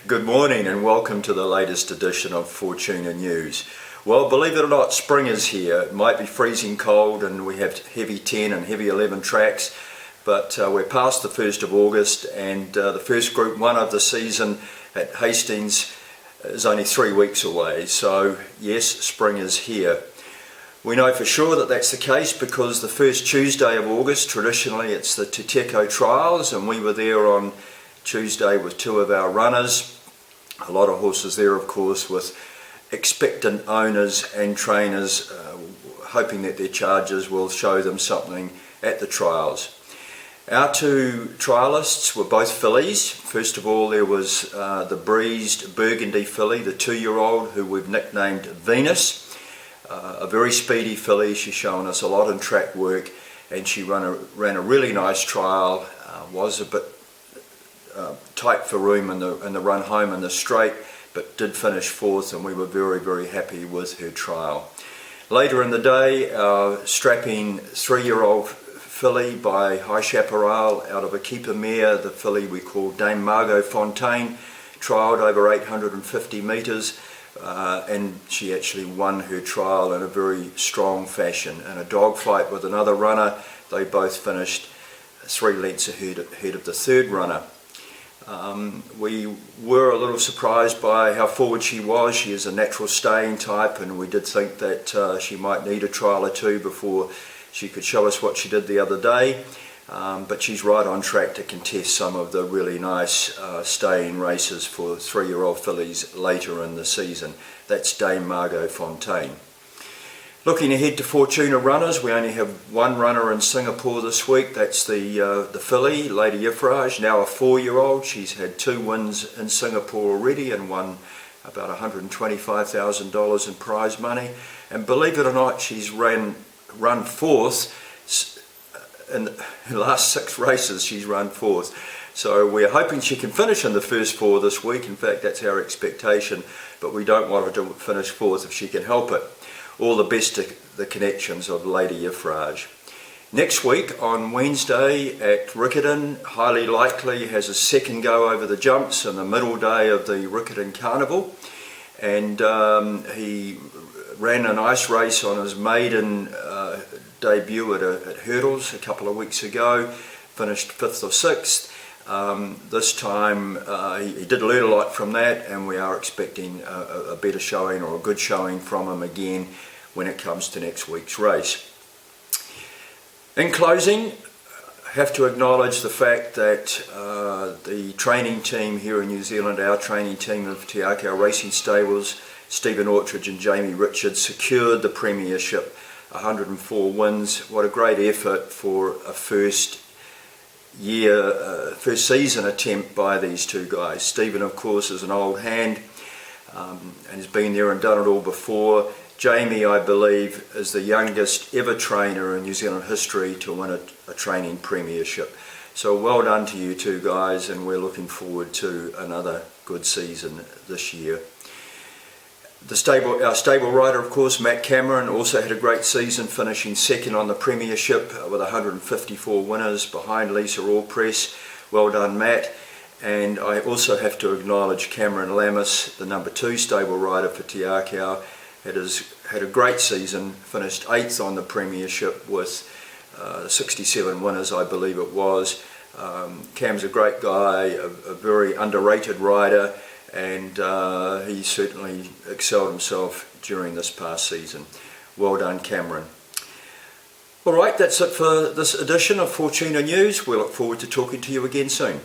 Good morning and welcome to the latest edition of Fortuna News. Well, believe it or not, spring is here. It might be freezing cold and we have heavy 10 and heavy 11 tracks, but we're past the 1st of August and the first Group 1 of the season at Hastings is only 3 weeks away. So yes, spring is here. We know for sure that that's the case because the first Tuesday of August, traditionally it's the Teotl trials, and we were there on Tuesday with 2 of our runners. A lot of horses there, of course, with expectant owners and trainers hoping that their chargers will show them something at the trials. Our 2 trialists were both fillies. First of all, there was the breezed Burgundy filly, the 2-year-old, who we've nicknamed Venus. A very speedy filly. She's shown us a lot in track work, and she ran a really nice trial. Was a bit tight for room in the run home in the straight, but did finish 4th, and we were very happy with her trial. Later in the day, our strapping 3-year-old filly by High Chaparral out of a keeper mare, the filly we call Dame Margot Fonteyn, trialled over 850 metres. And she actually won her trial in a very strong fashion. In a dogfight with another runner, they both finished 3 lengths ahead of the 3rd runner. We were a little surprised by how forward she was. She is a natural staying type, and we did think that she might need a trial or 2 before she could show us what she did the other day. But she's right on track to contest some of the really nice staying races for 3-year-old fillies later in the season. That's Dame Margot Fonteyn. Looking ahead to Fortuna runners, we only have 1 runner in Singapore this week. That's the filly, Lady Ifrage, now a 4-year-old. She's had 2 wins in Singapore already and won about $125,000 in prize money. And believe it or not, she's run 4th. In the last 6 races she's run 4th, so we're hoping she can finish in the first 4 this week. In fact, that's our expectation, but we don't want her to finish 4th if she can help it. All the best to the connections of Lady Ifrage. Next week on Wednesday at Riccarton, highly likely has a second go over the jumps in the middle day of the Riccarton Carnival, and he ran a nice race on his maiden debut at Hurdles a couple of weeks ago, finished 5th or 6th. This time he did learn a lot from that, and we are expecting a better showing or a good showing from him again when it comes to next week's race. In closing, I have to acknowledge the fact that the training team here in New Zealand, our training team of Teotl Racing Stables, Stephen Orchard and Jamie Richards, secured the premiership, 104 wins. What a great effort for a first season attempt by these 2 guys. Stephen, of course, is an old hand and has been there and done it all before. Jamie, I believe, is the youngest ever trainer in New Zealand history to win a training premiership. So well done to you 2 guys, and we're looking forward to another good season this year. Our stable rider, of course, Matt Cameron, also had a great season, finishing 2nd on the premiership with 154 winners behind Lisa Allpress. Well done, Matt. And I also have to acknowledge Cameron Lammis, the number 2 stable rider for Teotl. Had a great season, finished 8th on the premiership with 67 winners, I believe it was. Cam's a great guy, a very underrated rider, and he certainly excelled himself during this past season. Well done, Cameron. Alright, that's it for this edition of Fortuna News. We look forward to talking to you again soon.